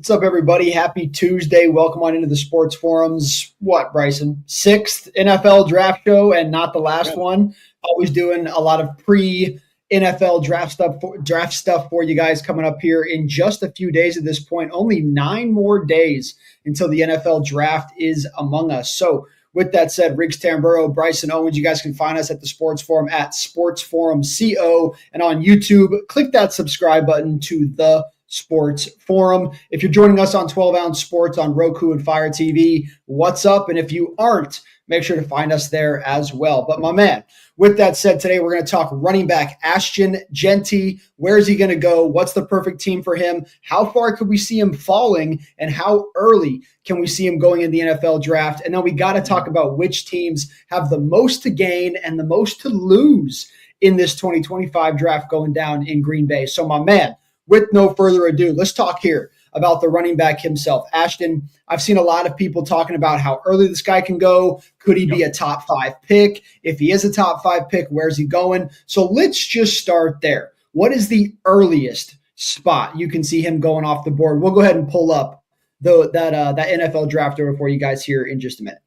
What's up, everybody? Happy Tuesday. Welcome on into the Sports Forums. What, Bryson? Sixth NFL draft show and not the last one. Always doing a lot of pre-NFL draft stuff for you guys coming up here in just a few days at this point. Only 9 more days until the NFL draft is among us. So with that said, Riggs Tamburo, Bryson Owens, you guys can find us at the Sports Forum at Sports Forum CO and on YouTube. Click that subscribe button to the Sports Forum. If you're joining us on 12 Ounce Sports on Roku and Fire TV, what's up? And if you aren't, make sure to find us there as well. But my man, with that said, today we're going to talk running back Ashton Jeanty. Where is he going to go? What's the perfect team for him? How far could we see him falling? And how early can we see him going in the NFL draft? And then we got to talk about which teams have the most to gain and the most to lose in this 2025 draft going down in Green Bay. So my man, with no further ado, let's talk here about the running back himself. Ashton, I've seen a lot of people talking about how early this guy can go. Could he be a top 5 pick? If he is a top 5 pick, where's he going? So let's just start there. What is the earliest spot you can see him going off the board? We'll go ahead and pull up that NFL draft order for you guys here in just a minute.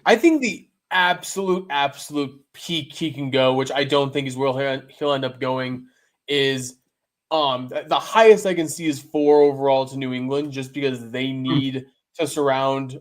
I think the absolute peak he can go, which I don't think is where he'll end up going, is the highest I can see is 4 overall to New England, just because they need to surround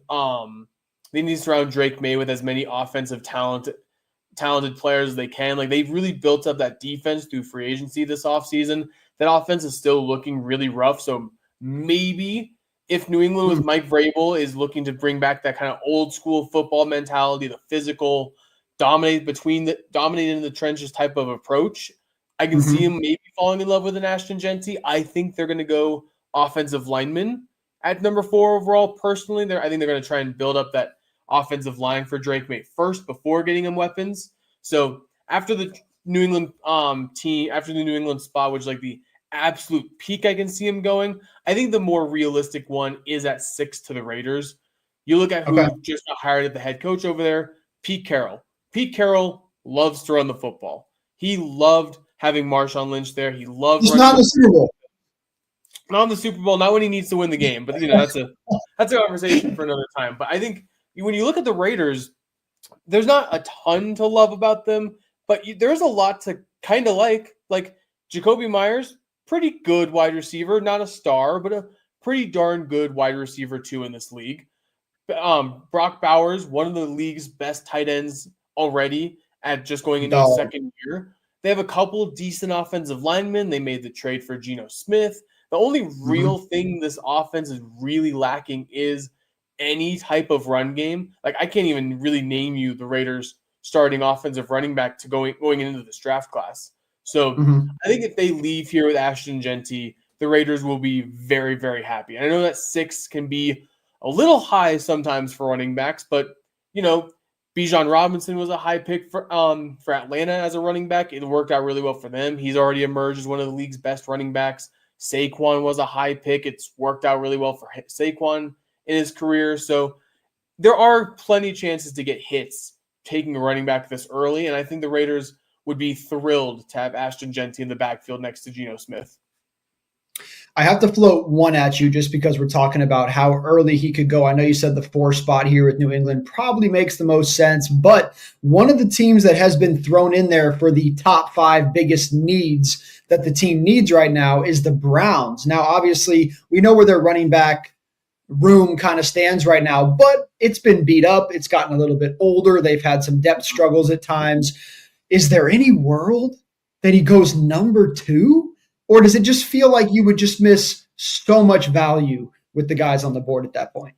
Drake May with as many offensive talented players as they can. Like, they've really built up that defense through free agency this offseason. That offense is still looking really rough. So maybe if New England with Mike Vrabel is looking to bring back that kind of old school football mentality, the physical, dominating in the trenches type of approach, I can see him maybe falling in love with an Ashton Jeanty. I think they're going to go offensive lineman at number 4 overall. Personally, I think they're going to try and build up that offensive line for Drake May first before getting him weapons. So after the New England after the New England spot, which is like the absolute peak I can see him going, I think the more realistic one is at 6 to the Raiders. You look at who just got hired at the head coach over there, Pete Carroll. Pete Carroll loves to run the football. He loved having Marshawn Lynch there. He loved. He's not in the Super Bowl. Not in the Super Bowl. Not when he needs to win the game. But that's a conversation for another time. But I think when you look at the Raiders, there's not a ton to love about them, but there's a lot to kind of like. Like Jacoby Myers, pretty good wide receiver, not a star, but a pretty darn good wide receiver too in this league. Brock Bowers, one of the league's best tight ends already at just going into his second year. They have a couple of decent offensive linemen. They made the trade for Geno Smith. The only real thing this offense is really lacking is any type of run game. Like, I can't even really name you the Raiders' starting offensive running back to going into this draft class. So I think if they leave here with Ashton Jeanty, the Raiders will be very, very happy. And I know that 6 can be a little high sometimes for running backs, but Bijan Robinson was a high pick for Atlanta as a running back. It worked out really well for them. He's already emerged as one of the league's best running backs. Saquon was a high pick. It's worked out really well for Saquon in his career. So there are plenty of chances to get hits taking a running back this early, and I think the Raiders would be thrilled to have Ashton Jeanty in the backfield next to Geno Smith. I have to float one at you just because we're talking about how early he could go. I know you said the 4 spot here with New England probably makes the most sense, but one of the teams that has been thrown in there for the top 5 biggest needs that the team needs right now is the Browns. Now, obviously, we know where their running back room kind of stands right now, but it's been beat up. It's gotten a little bit older. They've had some depth struggles at times. Is there any world that he goes number 2? Or does it just feel like you would just miss so much value with the guys on the board at that point?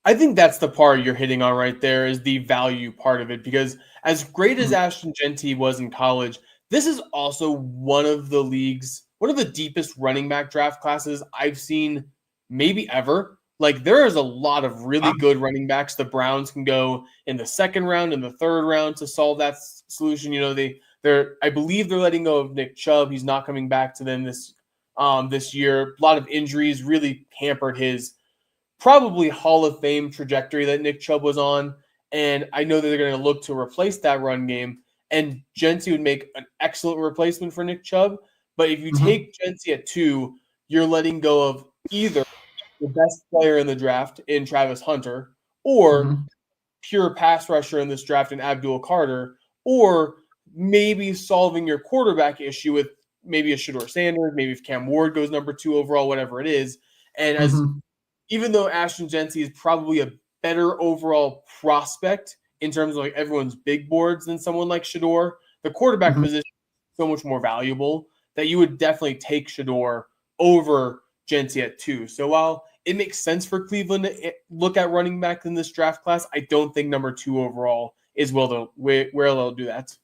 I think that's the part you're hitting on right there, is the value part of it. Because as great as Ashton Jeanty was in college, this is also one of the deepest running back draft classes I've seen maybe ever. Like, there is a lot of really good running backs. The Browns can go in the 2nd round and the 3rd round to solve that solution. I believe they're letting go of Nick Chubb. He's not coming back to them this year. A lot of injuries really hampered his probably Hall of Fame trajectory that Nick Chubb was on. And I know that they're going to look to replace that run game. And Jeanty would make an excellent replacement for Nick Chubb. But if you take Jeanty at 2, you're letting go of either the best player in the draft in Travis Hunter, or Mhm. pure pass rusher in this draft in Abdul Carter, or maybe solving your quarterback issue with maybe a Shedeur Sanders, maybe if Cam Ward goes number 2 overall, whatever it is. And as Mhm. even though Ashton Jeanty is probably a better overall prospect in terms of like everyone's big boards than someone like Shedeur, the quarterback Mhm. position is so much more valuable that you would definitely take Shedeur over Jeanty at 2. So while it makes sense for Cleveland to look at running back in this draft class, I don't think number 2 overall is where they'll do that.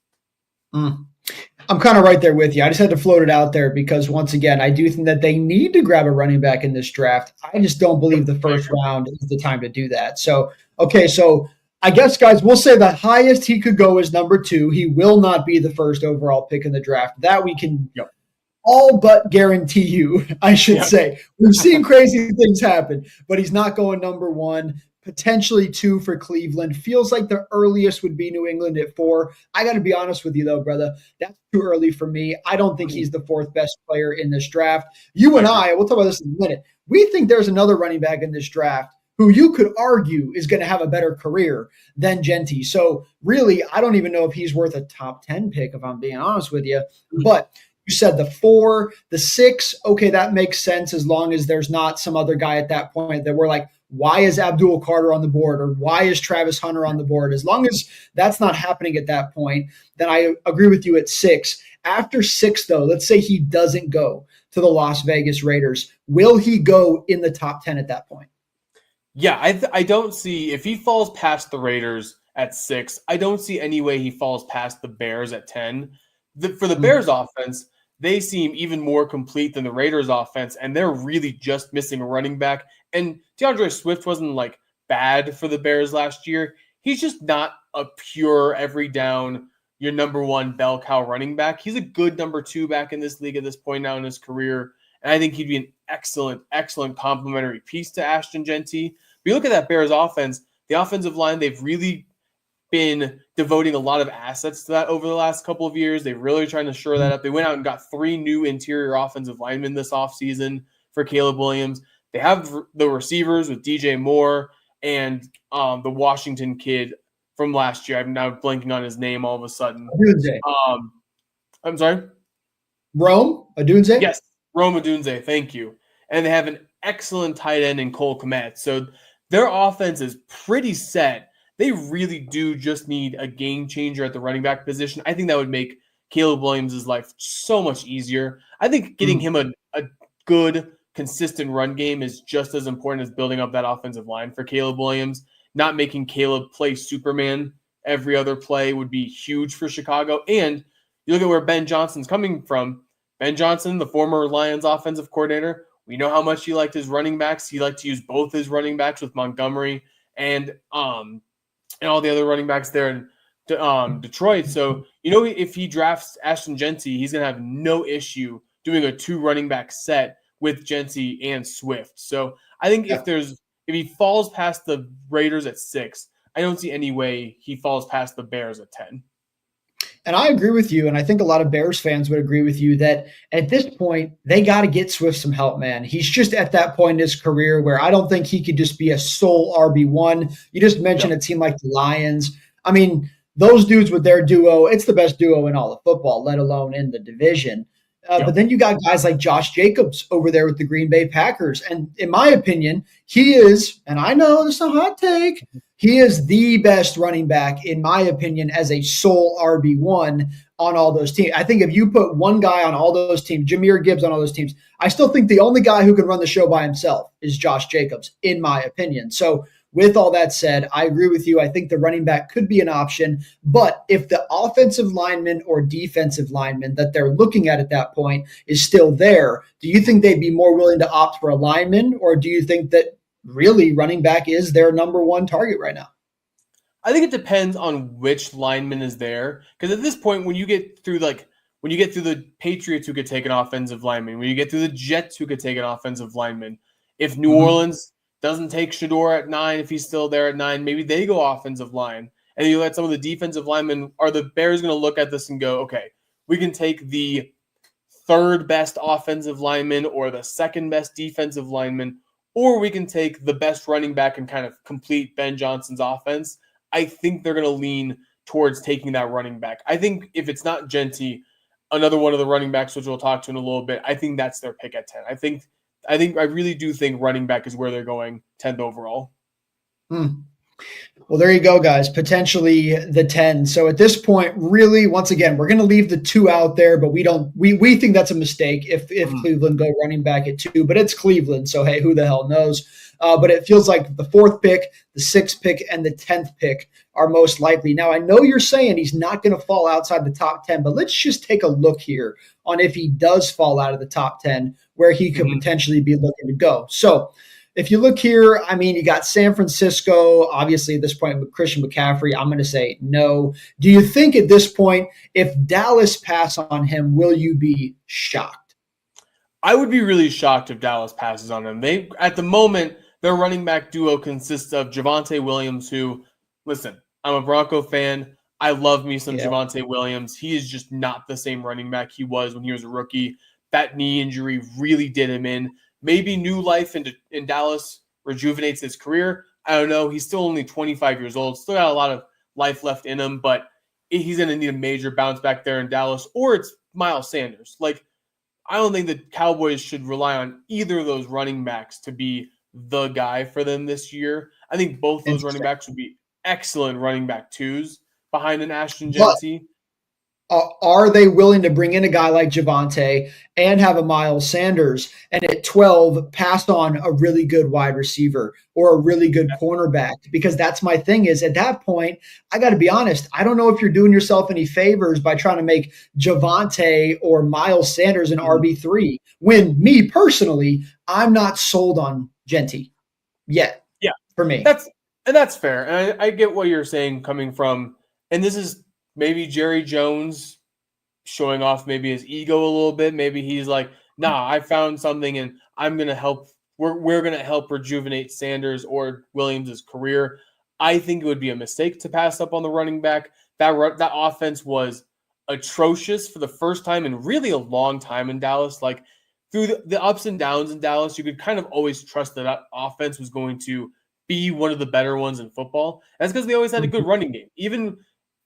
Mm. I'm kind of right there with you. I just had to float it out there because once again, I do think that they need to grab a running back in this draft. I just don't believe the first round is the time to do that. So, okay, so I guess guys, we'll say the highest he could go is number 2. He will not be the first overall pick in the draft. That we can Yep. all but guarantee you, I should Yep. say. We've seen crazy things happen, but he's not going number 1. Potentially 2 for Cleveland. Feels like the earliest would be New England at 4. I got to be honest with you, though, brother. That's too early for me. I don't think he's the 4th best player in this draft. You and we'll talk about this in a minute. We think there's another running back in this draft who you could argue is going to have a better career than Jeanty. So, really, I don't even know if he's worth a top 10 pick, if I'm being honest with you. But you said the 4, the 6, okay, that makes sense as long as there's not some other guy at that point that we're like, why is Abdul Carter on the board or why is Travis Hunter on the board? As long as that's not happening at that point, then I agree with you at 6. After 6, though, let's say he doesn't go to the Las Vegas Raiders. Will he go in the top 10 at that point? Yeah, I don't see if he falls past the Raiders at 6. I don't see any way he falls past the Bears at 10. For the Bears offense, they seem even more complete than the Raiders offense, and they're really just missing a running back. And DeAndre Swift wasn't like bad for the Bears last year. He's just not a pure every down, your number 1 bell cow running back. He's a good number 2 back in this league at this point now in his career. And I think he'd be an excellent, excellent complementary piece to Ashton Jeanty. But you look at that Bears offense, the offensive line, they've really been devoting a lot of assets to that over the last couple of years. They're really trying to shore that up. They went out and got 3 new interior offensive linemen this offseason for Caleb Williams. They have the receivers with DJ Moore and the Washington kid from last year. I'm now blanking on his name all of a sudden. I'm sorry? Rome Odunze? Yes, Rome Odunze. Thank you. And they have an excellent tight end in Cole Kmet. So their offense is pretty set. They really do just need a game changer at the running back position. I think that would make Caleb Williams' life so much easier. I think getting him a good, consistent run game is just as important as building up that offensive line for Caleb Williams. Not making Caleb play Superman every other play would be huge for Chicago. And you look at where Ben Johnson's coming from. Ben Johnson, the former Lions offensive coordinator, we know how much he liked his running backs. He liked to use both his running backs with Montgomery and all the other running backs there in Detroit. So, if he drafts Ashton Jeanty, he's going to have no issue doing a 2 running back set with Jeanty and Swift. So I think if he falls past the Raiders at 6, I don't see any way he falls past the Bears at 10. And I agree with you, and I think a lot of Bears fans would agree with you that at this point, they got to get Swift some help, man. He's just at that point in his career where I don't think he could just be a sole RB1. You just mentioned a team like the Lions. I mean, those dudes with their duo, it's the best duo in all of football, let alone in the division. But then you got guys like Josh Jacobs over there with the Green Bay Packers. And in my opinion, he is, and I know this is a hot take, he is the best running back, in my opinion, as a sole RB1 on all those teams. I think if you put one guy on all those teams, Jahmyr Gibbs on all those teams, I still think the only guy who can run the show by himself is Josh Jacobs, in my opinion. So with all that said, I agree with you. I think the running back could be an option. But if the offensive lineman or defensive lineman that they're looking at that point is still there, do you think they'd be more willing to opt for a lineman, or do you think that really running back is their number 1 target right now? I think it depends on which lineman is there. Because at this point, when you get through the Patriots who could take an offensive lineman, when you get through the Jets who could take an offensive lineman, if New Orleans doesn't take Shedeur at 9, if he's still there at 9, maybe they go offensive line. And you let some of the defensive linemen, are the Bears going to look at this and go, okay, we can take the 3rd best offensive lineman or the 2nd best defensive lineman, or we can take the best running back and kind of complete Ben Johnson's offense. I think they're going to lean towards taking that running back. I think if it's not Jeanty, another one of the running backs, which we'll talk to in a little bit, I think that's their pick at 10. I really do think running back is where they're going 10th overall. Well, there you go, guys. Potentially the 10. So at this point, really, once again, we're going to leave the 2 out there, but we think that's a mistake if Cleveland go running back at 2, but it's Cleveland. So, hey, who the hell knows? But it feels like the 4th pick, the 6th pick, and the 10th pick are most likely. Now, I know you're saying he's not going to fall outside the top 10, but let's just take a look here on if he does fall out of the top 10, where he could potentially be looking to go. So, if you look here, I mean, you got San Francisco, obviously at this point with Christian McCaffrey. I'm going to say no. Do you think at this point, if Dallas pass on him, will you be shocked? I would be really shocked if Dallas passes on him. At the moment, their running back duo consists of Javonte Williams, who, listen, I'm a Bronco fan. I love me some Javonte Williams. He is just not the same running back he was when he was a rookie. That knee injury really did him in. Maybe new life in Dallas rejuvenates his career. I don't know. He's still only 25 years old. Still got a lot of life left in him, but he's going to need a major bounce back there in Dallas, or it's Miles Sanders. Like, I don't think the Cowboys should rely on either of those running backs to be the guy for them this year. I think both those running backs would be excellent running back 2s behind an Ashton Jeanty. Are they willing to bring in a guy like Javonte and have a Miles Sanders and at 12 pass on a really good wide receiver or a really good cornerback? Because that's my thing is at that point, I got to be honest. I don't know if you're doing yourself any favors by trying to make Javonte or Miles Sanders an RB3 when me personally, I'm not sold on Jeanty yet. Yeah, for me. That's fair. And I get what you're saying coming from, and this is maybe Jerry Jones showing off maybe his ego a little bit. Maybe he's like, nah, I found something and I'm going to help. We're going to help rejuvenate Sanders or Williams' career. I think it would be a mistake to pass up on the running back. That offense was atrocious for the first time in really a long time in Dallas. Like through the ups and downs in Dallas, you could kind of always trust that offense was going to be one of the better ones in football. That's because they always had a good running game. Even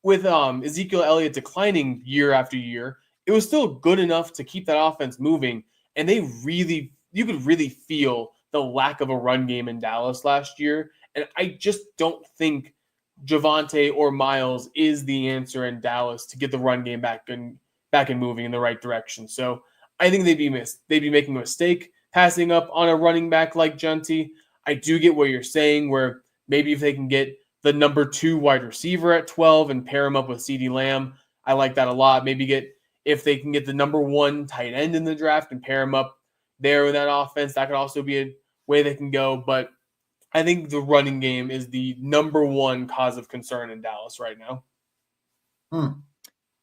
with Ezekiel Elliott declining year after year, it was still good enough to keep that offense moving. And you could really feel the lack of a run game in Dallas last year. And I just don't think Javonte or Miles is the answer in Dallas to get the run game back and moving in the right direction. So I think they'd be making a mistake passing up on a running back like Jeanty. I do get what you're saying, where maybe if they can get the number 2 wide receiver at 12 and pair him up with CeeDee Lamb. I like that a lot. Maybe if they can get the number 1 tight end in the draft and pair him up there in that offense, that could also be a way they can go. But I think the running game is the number 1 cause of concern in Dallas right now.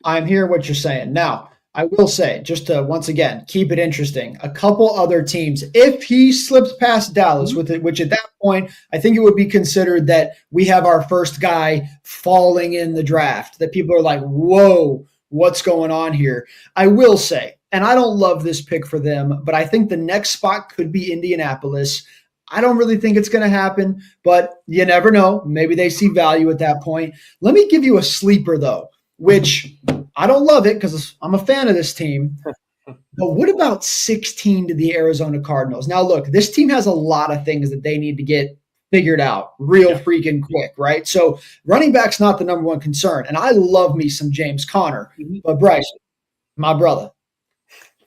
I'm hearing what you're saying. Now, I will say, just to once again keep it interesting, a couple other teams, if he slips past Dallas with it, which at that point, I think it would be considered that we have our first guy falling in the draft, that people are like, whoa, what's going on here? I will say, and I don't love this pick for them, but I think the next spot could be Indianapolis. I don't really think it's going to happen, but you never know. Maybe they see value at that point. Let me give you a sleeper, though, which I don't love it because I'm a fan of this team. But what about 16 to the Arizona Cardinals? Now, look, this team has a lot of things that they need to get figured out real freaking quick, right? So running back's not the number 1 concern. And I love me some James Conner. But Bryce, my brother,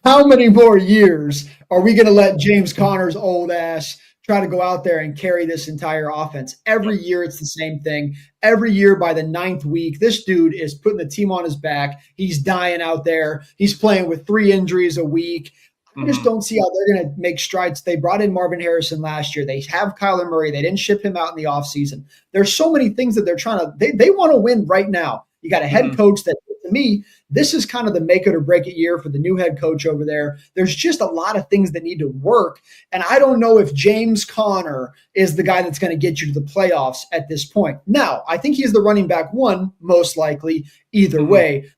how many more years are we going to let James Conner's old ass try to go out there and carry this entire offense? Every year it's the same thing. Every year by the 9th week, this dude is putting the team on his back. He's dying out there. He's playing with 3 injuries a week. I just don't see how they're going to make strides. They brought in Marvin Harrison last year. They have Kyler Murray. They didn't ship him out in the offseason. There's so many things that they're trying to they want to win right now. You got a head coach that, to me, this is kind of the make it or break it year for the new head coach over there. There's just a lot of things that need to work. And I don't know if James Conner is the guy that's going to get you to the playoffs at this point. Now, I think he's the running back 1, most likely, either way.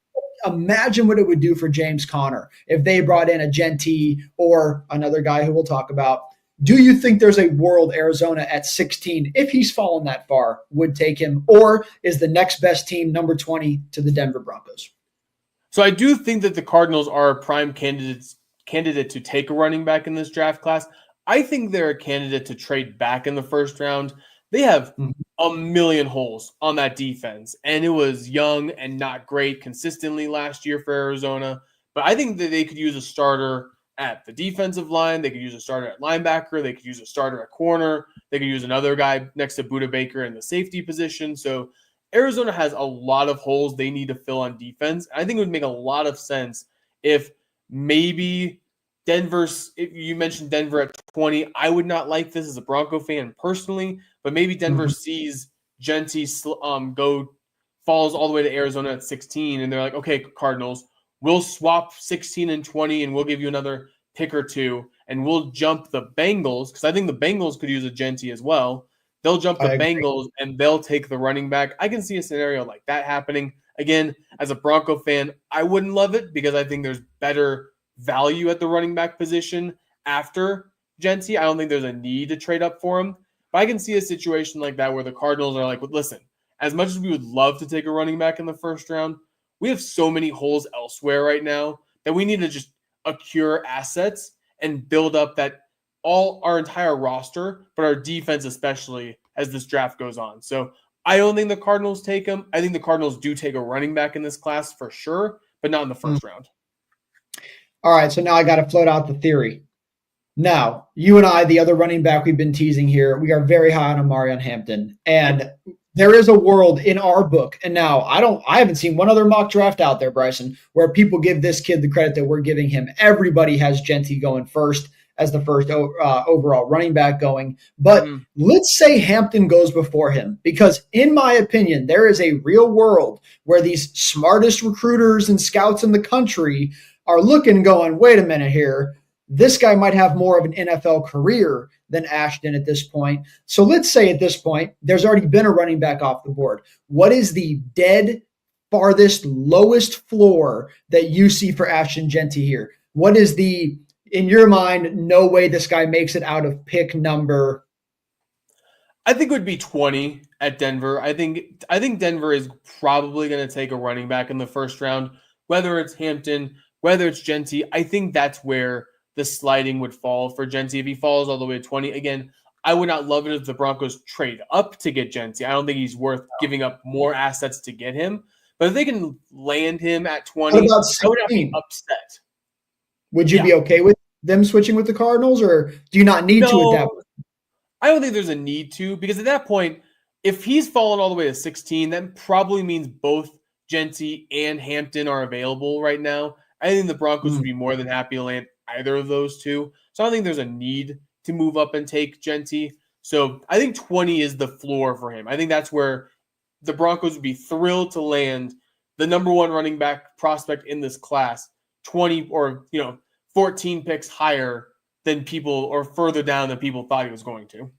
Imagine what it would do for James Conner if they brought in a Jeanty or another guy who we'll talk about Do you think there's a world Arizona at 16, if he's fallen that far, would take him? Or is the next best team number 20 to the Denver Broncos? So I do think that the Cardinals are a prime candidate to take a running back in this draft class. I think they're a candidate to trade back in the first round. They have a million holes on that defense, and it was young and not great consistently last year for Arizona. But I think that they could use a starter at the defensive line. They could use a starter at linebacker. They could use a starter at corner. They could use another guy next to Budda Baker in the safety position. So Arizona has a lot of holes they need to fill on defense. I think it would make a lot of sense if maybe if you mentioned Denver at 20. I would not like this as a Bronco fan personally, but maybe Denver sees Jeanty falls all the way to Arizona at 16, and they're like, okay, Cardinals, we'll swap 16 and 20, and we'll give you another pick or two, and we'll jump the Bengals, because I think the Bengals could use a Jeanty as well. They'll jump the Bengals, and they'll take the running back. I can see a scenario like that happening. Again, as a Bronco fan, I wouldn't love it because I think there's better value at the running back position after Jeanty. I don't think there's a need to trade up for him. But I can see a situation like that where the Cardinals are like, listen, as much as we would love to take a running back in the first round, we have so many holes elsewhere right now that we need to just accrue assets and build up our entire roster, but our defense especially as this draft goes on. So I don't think the Cardinals take him. I think the Cardinals do take a running back in this class for sure, but not in the first round. All right, so now I got to float out the theory. Now, you and I, the other running back we've been teasing here, we are very high on Omarion Hampton. And there is a world in our book, and now I haven't seen one other mock draft out there, Bryson, where people give this kid the credit that we're giving him. Everybody has Jeanty going first as the first overall running back going. But let's say Hampton goes before him, because in my opinion, there is a real world where these smartest recruiters and scouts in the country are looking, going, wait a minute here. This guy might have more of an NFL career than Ashton at this point. So let's say at this point, there's already been a running back off the board. What is the dead farthest, lowest floor that you see for Ashton Jeanty here? What is the, in your mind, no way this guy makes it out of pick number? I think it would be 20 at Denver. I think Denver is probably going to take a running back in the first round, whether it's Hampton, whether it's Jeanty. I think that's where the sliding would fall for Jeanty. If he falls all the way to 20, again, I would not love it if the Broncos trade up to get Jeanty. I don't think he's worth giving up more assets to get him. But if they can land him at 20, I would not be upset. Would you be okay with them switching with the Cardinals, or do you not need to at that point? I don't think there's a need to, because at that point, if he's fallen all the way to 16, that probably means both Jeanty and Hampton are available right now. I think the Broncos would be more than happy to land either of those two. So I don't think there's a need to move up and take Jeanty. So I think 20 is the floor for him. I think that's where the Broncos would be thrilled to land the number one running back prospect in this class, 20 or 14 picks higher than people, or further down than people thought he was going to.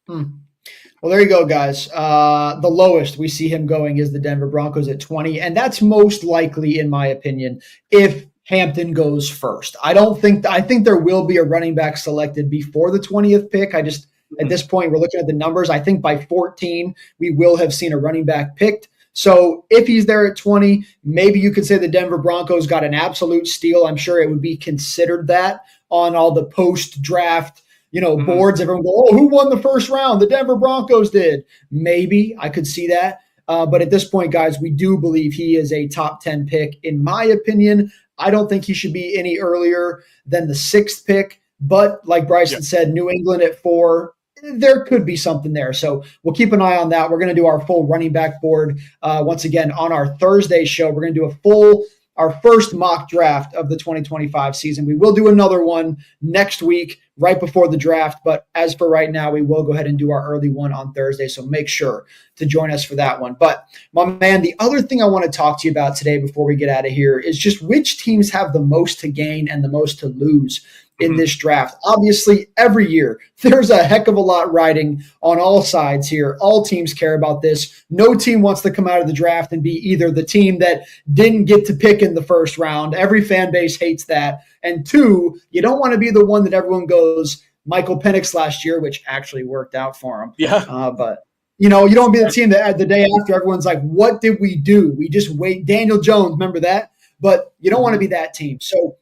Well, there you go, guys. The lowest we see him going is the Denver Broncos at 20, and that's most likely, in my opinion, if Hampton goes first. I think there will be a running back selected before the 20th pick. At this point, we're looking at the numbers. I think by 14, we will have seen a running back picked. So if he's there at 20, maybe you could say the Denver Broncos got an absolute steal. I'm sure it would be considered that on all the post-draft boards. Everyone go, oh, who won the first round? The Denver Broncos did. Maybe I could see that. But at this point, guys, we do believe he is a top 10 pick. In my opinion, I don't think he should be any earlier than the 6th pick. But like Bryson said, New England at 4, there could be something there. So we'll keep an eye on that. We're going to do our full running back board once again on our Thursday show. We're going to do our first mock draft of the 2025 season. We will do another one next week, right before the draft. But as for right now, we will go ahead and do our early one on Thursday. So make sure to join us for that one. But my man, the other thing I want to talk to you about today before we get out of here is just which teams have the most to gain and the most to lose in this draft. Obviously, every year, there's a heck of a lot riding on all sides here. All teams care about this. No team wants to come out of the draft and be either the team that didn't get to pick in the first round. Every fan base hates that. And 2, you don't want to be the one that everyone goes, Michael Penix last year, which actually worked out for him. Yeah. But you don't want to be the team that the day after everyone's like, what did we do? We just wait. Daniel Jones, remember that? But you don't want to be that team. So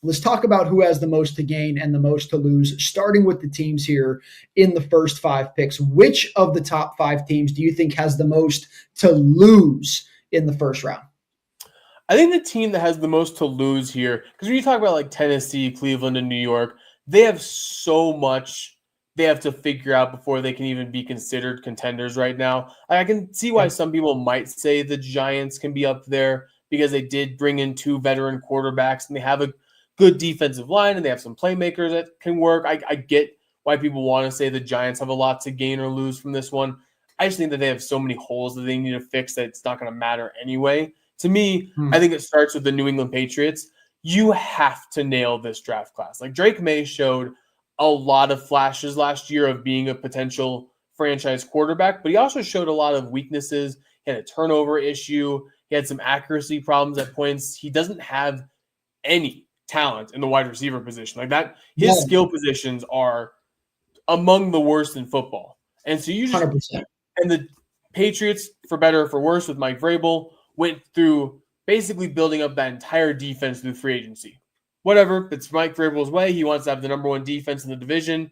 let's talk about who has the most to gain and the most to lose, starting with the teams here in the first 5 picks. Which of the top 5 teams do you think has the most to lose in the first round? I think the team that has the most to lose here, because when you talk about like Tennessee, Cleveland, and New York, they have so much they have to figure out before they can even be considered contenders right now. I can see why some people might say the Giants can be up there because they did bring in 2 veteran quarterbacks and they have a good defensive line and they have some playmakers that can work. I get why people want to say the Giants have a lot to gain or lose from this one. I just think that they have so many holes that they need to fix that it's not going to matter anyway. To me, I think it starts with the New England Patriots. You have to nail this draft class. Like Drake May showed a lot of flashes last year of being a potential franchise quarterback, but he also showed a lot of weaknesses. He had a turnover issue. He had some accuracy problems at points. He doesn't have any talent in the wide receiver position like that. His skill positions are among the worst in football. And so you just 100%. And the Patriots, for better or for worse, with Mike Vrabel, went through basically building up that entire defense through free agency. Whatever, it's Mike Vrabel's way. He wants to have the number 1 defense in the division.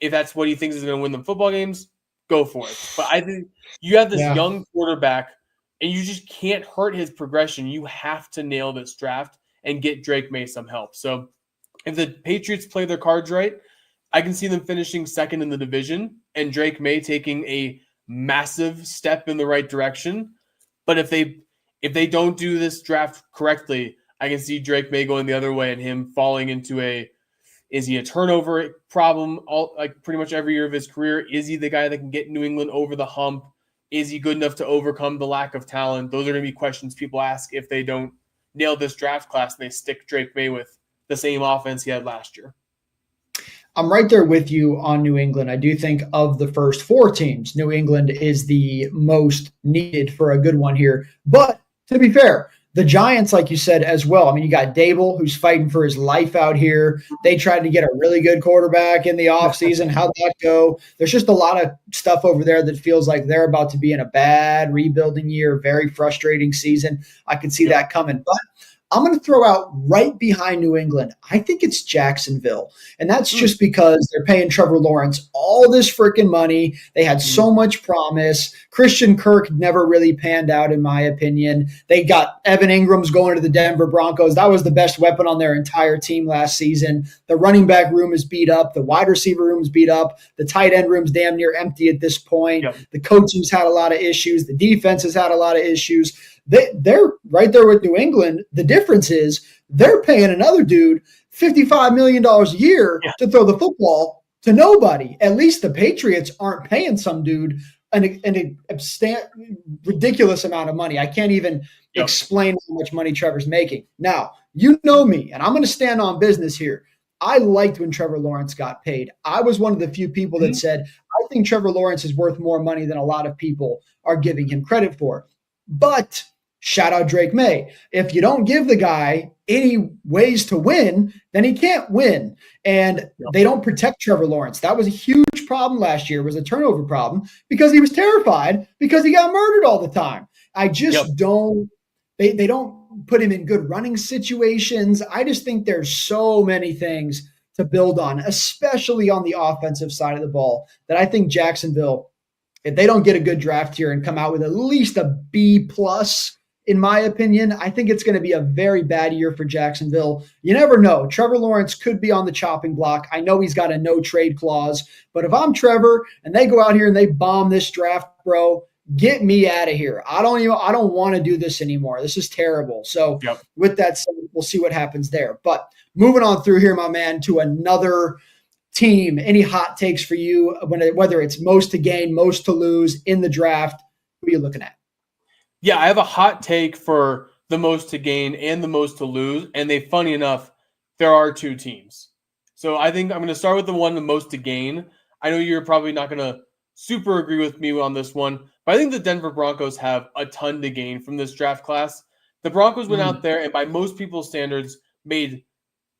If that's what he thinks is going to win them football games, go for it. But I think you have this young quarterback, and you just can't hurt his progression. You have to nail this draft and get Drake May some help. So if the Patriots play their cards right, I can see them finishing second in the division and Drake May taking a massive step in the right direction. But if they don't do this draft correctly, I can see Drake May going the other way and him falling into is he a turnover problem like pretty much every year of his career? Is he the guy that can get New England over the hump? Is he good enough to overcome the lack of talent? Those are going to be questions people ask if they don't nail this draft class and they stick Drake May with the same offense he had last year. I'm right there with you on New England. I do think of the first 4 teams, New England is the most needed for a good one here. But to be fair, the Giants, like you said, as well. I mean, you got Dable, who's fighting for his life out here. They tried to get a really good quarterback in the offseason. How'd that go? There's just a lot of stuff over there that feels like they're about to be in a bad rebuilding year, very frustrating season. I can see that coming. But I'm going to throw out right behind New England. I think it's Jacksonville. And that's just because they're paying Trevor Lawrence all this freaking money. They had so much promise. Christian Kirk never really panned out, in my opinion. They got Evan Ingram's going to the Denver Broncos. That was the best weapon on their entire team last season. The running back room is beat up. The wide receiver room is beat up. The tight end room's damn near empty at this point. The coaching's had a lot of issues. The defense has had a lot of issues. They're right there with New England. The difference is they're paying another dude $55 million a year to throw the football to nobody. At least the Patriots aren't paying some dude an ridiculous amount of money. I can't even explain how much money Trevor's making. Now, you know me, and I'm going to stand on business here. I liked when Trevor Lawrence got paid. I was one of the few people that said, I think Trevor Lawrence is worth more money than a lot of people are giving him credit for. But shout out Drake May. If you don't give the guy any ways to win, then he can't win. And they don't protect Trevor Lawrence. That was a huge problem last year, was a turnover problem, because he was terrified because he got murdered all the time. I just don't – they don't put him in good running situations. I just think there's so many things to build on, especially on the offensive side of the ball, that I think Jacksonville, if they don't get a good draft here and come out with at least a B+, in my opinion, I think it's going to be a very bad year for Jacksonville. You never know. Trevor Lawrence could be on the chopping block. I know he's got a no-trade clause, but if I'm Trevor and they go out here and they bomb this draft, bro, get me out of here. I don't want to do this anymore. This is terrible. So with that said, we'll see what happens there. But moving on through here, my man, to another team. Any hot takes for you, whether it's most to gain, most to lose in the draft? Who are you looking at? Yeah, I have a hot take for the most to gain and the most to lose. And funny enough, there are 2 teams. So I think I'm going to start with the most to gain. I know you're probably not going to super agree with me on this one, but I think the Denver Broncos have a ton to gain from this draft class. The Broncos went out there and by most people's standards made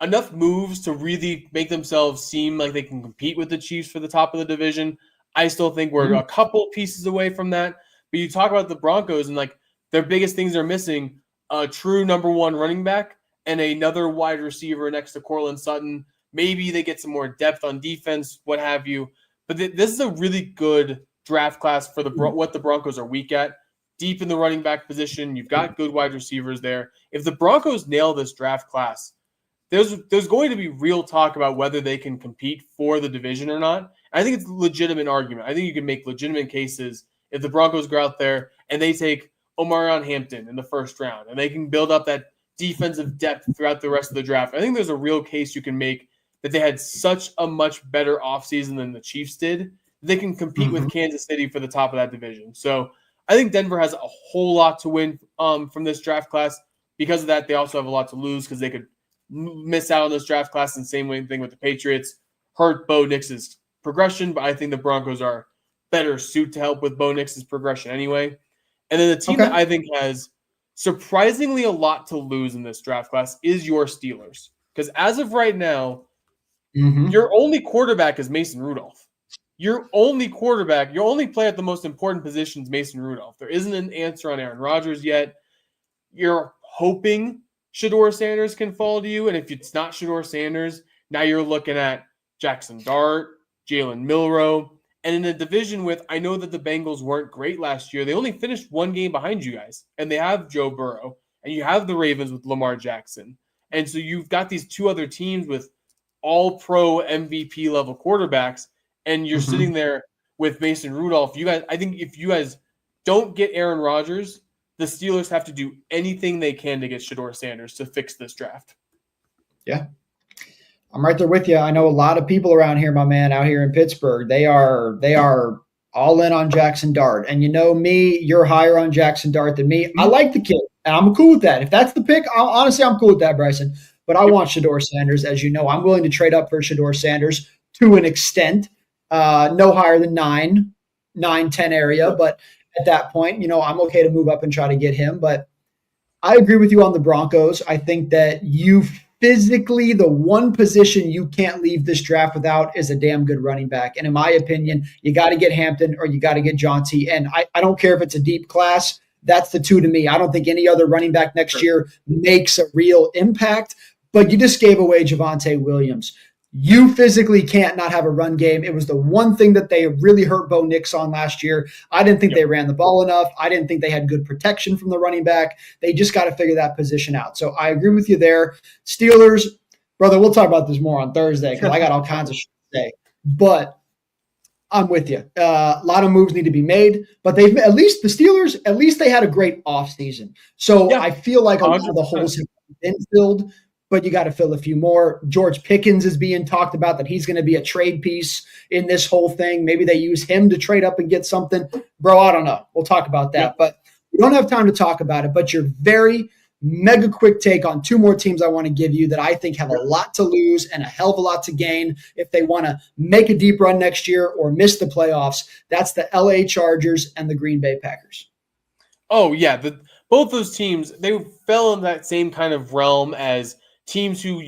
enough moves to really make themselves seem like they can compete with the Chiefs for the top of the division. I still think we're a couple pieces away from that. But you talk about the Broncos and like their biggest things they're missing, a true number one running back and another wide receiver next to Cortland Sutton. Maybe they get some more depth on defense, what have you. But this is a really good draft class for what the Broncos are weak at. Deep in the running back position, you've got good wide receivers there. If the Broncos nail this draft class, there's going to be real talk about whether they can compete for the division or not. I think it's a legitimate argument. I think you can make legitimate cases if the Broncos go out there and they take Omarion Hampton in the first round and they can build up that defensive depth throughout the rest of the draft. I think there's a real case you can make that they had such a much better offseason than the Chiefs did. They can compete with Kansas City for the top of that division. So I think Denver has a whole lot to win from this draft class. Because of that, they also have a lot to lose because they could miss out on this draft class. And same thing with the Patriots. Hurt Bo Nix's progression, but I think the Broncos are better suited to help with Bo Nix's progression anyway. And then the team that I think has surprisingly a lot to lose in this draft class is your Steelers. Because as of right now, your only quarterback is Mason Rudolph. Your only quarterback, your only player at the most important position is Mason Rudolph. There isn't an answer on Aaron Rodgers yet. You're hoping Shedeur Sanders can fall to you. And if it's not Shedeur Sanders, now you're looking at Jackson Dart, Jalen Milroe. And in a division with, I know that the Bengals weren't great last year. They only finished one game behind you guys. And they have Joe Burrow. And you have the Ravens with Lamar Jackson. And so you've got these two other teams with all-pro MVP level quarterbacks. And you're sitting there with Mason Rudolph. I think if you guys don't get Aaron Rodgers, the Steelers have to do anything they can to get Shedeur Sanders to fix this draft. Yeah. I'm right there with you. I know a lot of people around here, my man, out here in Pittsburgh. They are all in on Jackson Dart. And you know me, you're higher on Jackson Dart than me. I like the kid, and I'm cool with that. If that's the pick, honestly, I'm cool with that, Bryson. But I want Shedeur Sanders. As you know, I'm willing to trade up for Shedeur Sanders to an extent. No higher than 9, 10 area. But at that point, I'm okay to move up and try to get him. But I agree with you on the Broncos. I think that you physically, the one position you can't leave this draft without is a damn good running back. And in my opinion, you got to get Hampton or you got to get Jeanty. And I don't care if it's a deep class. That's the two to me. I don't think any other running back next year makes a real impact. But you just gave away Javonte Williams. You physically can't not have a run game. It was the one thing that they really hurt Bo Nix on last year. I didn't think they ran the ball enough. I didn't think they had good protection from the running back. They just got to figure that position out. So I agree with you there. Steelers, brother, we'll talk about this more on Thursday because I got all kinds of shit to say. But I'm with you. A lot of moves need to be made, but the Steelers, at least they had a great offseason. So I feel like a lot of the holes have been filled. But you got to fill a few more. George Pickens is being talked about that he's going to be a trade piece in this whole thing. Maybe they use him to trade up and get something. Bro, I don't know. We'll talk about that. But we don't have time to talk about it. But your very mega quick take on two more teams I want to give you that I think have a lot to lose and a hell of a lot to gain if they want to make a deep run next year or miss the playoffs. That's the LA Chargers and the Green Bay Packers. Oh, yeah. Both those teams, they fell in that same kind of realm as teams who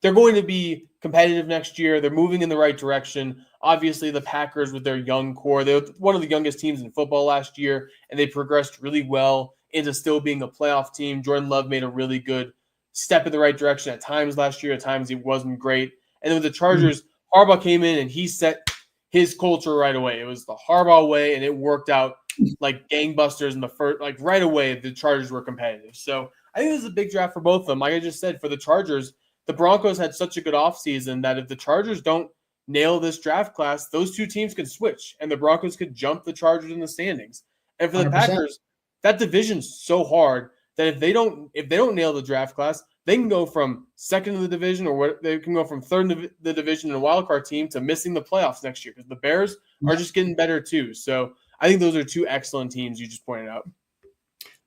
they're going to be competitive next year. They're moving in the right direction. Obviously, the Packers with their young core, they're one of the youngest teams in football last year, and they progressed really well into still being a playoff team. Jordan Love made a really good step in the right direction at times last year. At times, it wasn't great. And then with the Chargers, Harbaugh came in and he set his culture right away. It was the Harbaugh way, and it worked out like gangbusters in the first, like right away, the Chargers were competitive. So I think this is a big draft for both of them. Like I just said, for the Chargers, the Broncos had such a good offseason that if the Chargers don't nail this draft class, those two teams could switch, and the Broncos could jump the Chargers in the standings. And for the 100%. Packers, that division's so hard that if they don't nail the draft class, they can go from second in the division they can go from third in the division and a wild card team to missing the playoffs next year because the Bears are just getting better too. So I think those are two excellent teams you just pointed out.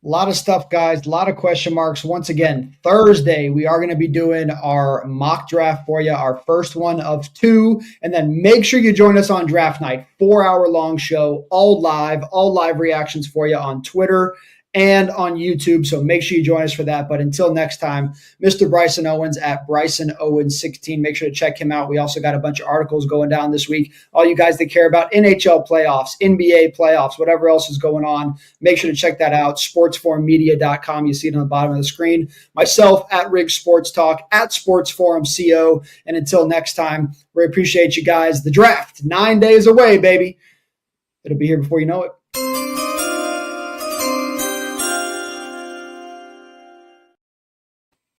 A lot of stuff, guys. A lot of question marks. Once again, Thursday, we are going to be doing our mock draft for you, our first one of 2. And then make sure you join us on draft night, 4-hour long show, all live reactions for you on Twitter and on YouTube. So make sure you join us for that. But until next time, Mr. Bryson Owens at Bryson Owens 16. Make sure to check him out. We also got a bunch of articles going down this week. All you guys that care about NHL playoffs, NBA playoffs, whatever else is going on, make sure to check that out. Sportsforummedia.com. You see it on the bottom of the screen. Myself at Rig Sports Talk, at Sports Forum CO. And until next time, we appreciate you guys. The draft, 9 days away, baby. It'll be here before you know it.